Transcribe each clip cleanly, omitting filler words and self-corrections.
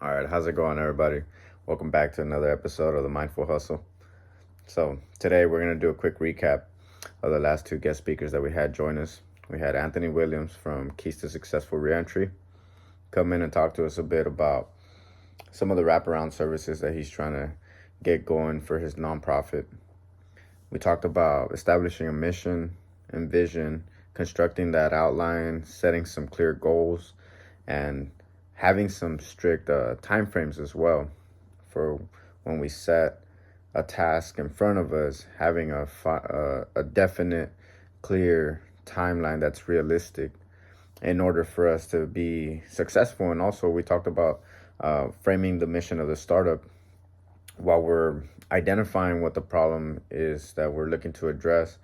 All right, how's it going, everybody? Welcome back to another episode of the Mindful Hustle. So, today we're going to do a quick recap of the last two guest speakers that we had join us. We had Anthony Williams from Keys to Successful Reentry come in and talk to us a bit about some of the wraparound services that he's trying to get going for his nonprofit. We talked about establishing a mission and vision, constructing that outline, setting some clear goals, and having some strict time frames as well for when we set a task in front of us, having a definite, clear timeline that's realistic in order for us to be successful. And also, we talked about framing the mission of the startup while we're identifying what the problem is that we're looking to address.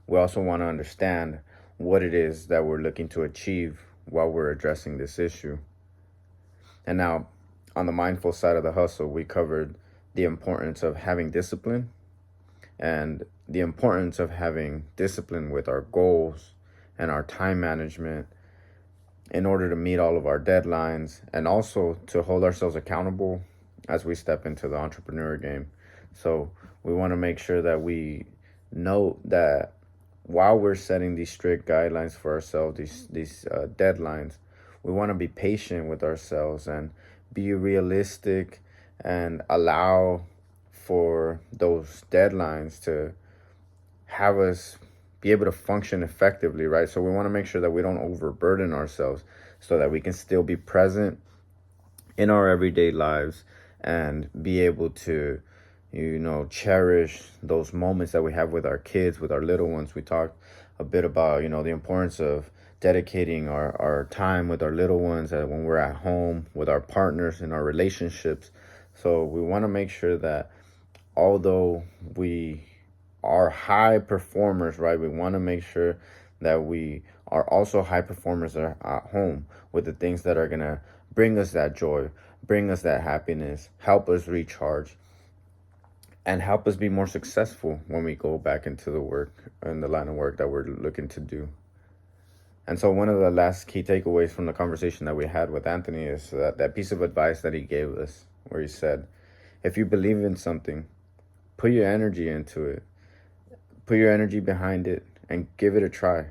We also want to understand what it is that we're looking to achieve while we're addressing this issue. And now, on the mindful side of the hustle, we covered the importance of having discipline and the importance of having discipline with our goals and our time management in order to meet all of our deadlines, and also to hold ourselves accountable as we step into the entrepreneur game. So we want to make sure that we know that while we're setting these strict guidelines for ourselves, these deadlines, we want to be patient with ourselves and be realistic and allow for those deadlines to have us be able to function effectively, right? So we want to make sure that we don't overburden ourselves so that we can still be present in our everyday lives and be able to, cherish those moments that we have with our kids, with our little ones. We talked a bit about, the importance of dedicating our time with our little ones when we're at home, with our partners, in our relationships. So we want to make sure that although we are high performers, right, we want to make sure that we are also high performers at home with the things that are going to bring us that joy, bring us that happiness, help us recharge, and help us be more successful when we go back into the work and the line of work that we're looking to do. And so one of the last key takeaways from the conversation that we had with Anthony is that piece of advice that he gave us, where he said, if you believe in something, put your energy into it, put your energy behind it, and give it a try.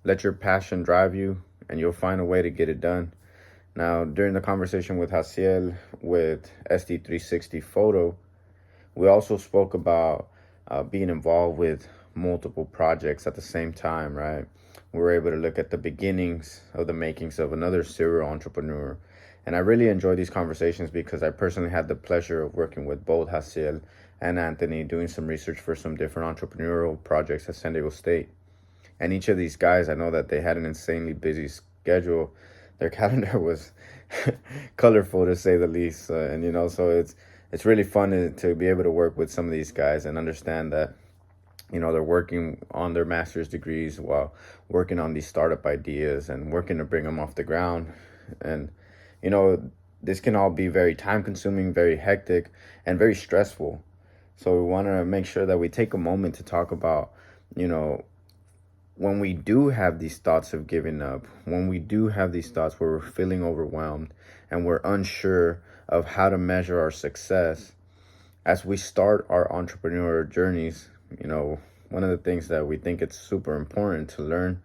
Let your passion drive you, and you'll find a way to get it done. Now, during the conversation with Haciel with SD360 Photo, we also spoke about being involved with multiple projects at the same time, right? We were able to look at the beginnings of the makings of another serial entrepreneur. And I really enjoy these conversations because I personally had the pleasure of working with both Haciel and Anthony, doing some research for some different entrepreneurial projects at San Diego State. And each of these guys, I know that they had an insanely busy schedule. Their calendar was colorful, to say the least. So it's really fun to be able to work with some of these guys and understand that, they're working on their master's degrees while working on these startup ideas and working to bring them off the ground. And, this can all be very time consuming, very hectic, and very stressful. So we want to make sure that we take a moment to talk about, when we do have these thoughts of giving up, when we do have these thoughts where we're feeling overwhelmed and we're unsure of how to measure our success, as we start our entrepreneurial journeys, one of the things that we think it's super important to learn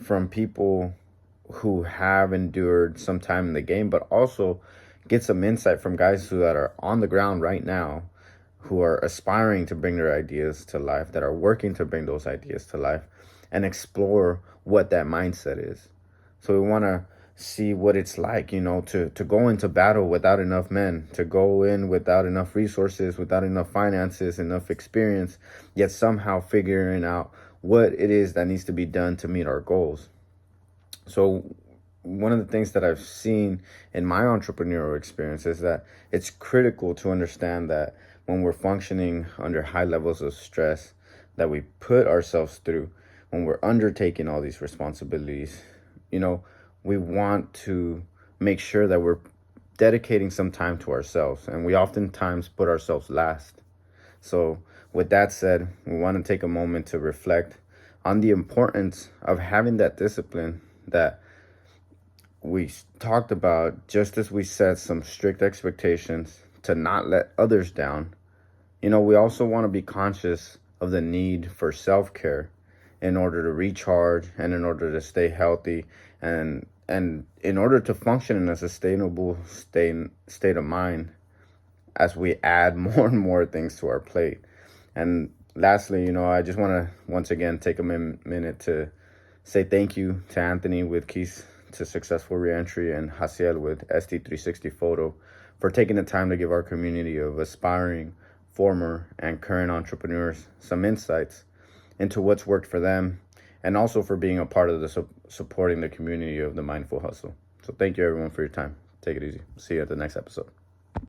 from people who have endured some time in the game, but also get some insight from guys that are on the ground right now, who are aspiring to bring their ideas to life, that are working to bring those ideas to life, and explore what that mindset is. So we want to see what it's like, to go into battle without enough men, to go in without enough resources, without enough finances, enough experience, yet somehow figuring out what it is that needs to be done to meet our goals. So one of the things that I've seen in my entrepreneurial experience is that it's critical to understand that when we're functioning under high levels of stress that we put ourselves through, when we're undertaking all these responsibilities, we want to make sure that we're dedicating some time to ourselves, and we oftentimes put ourselves last. So with that said, we want to take a moment to reflect on the importance of having that discipline that we talked about, just as we set some strict expectations to not let others down, we also want to be conscious of the need for self-care in order to recharge and in order to stay healthy and in order to function in a sustainable state of mind as we add more and more things to our plate. And lastly, I just want to once again take a minute to say thank you to Anthony with Keys to Successful Reentry and Haciel with ST360 Photo for taking the time to give our community of aspiring, former, and current entrepreneurs some insights into what's worked for them, and also for being a part of the supporting the community of the Mindful Hustle. So thank you everyone for your time. Take it easy. See you at the next episode.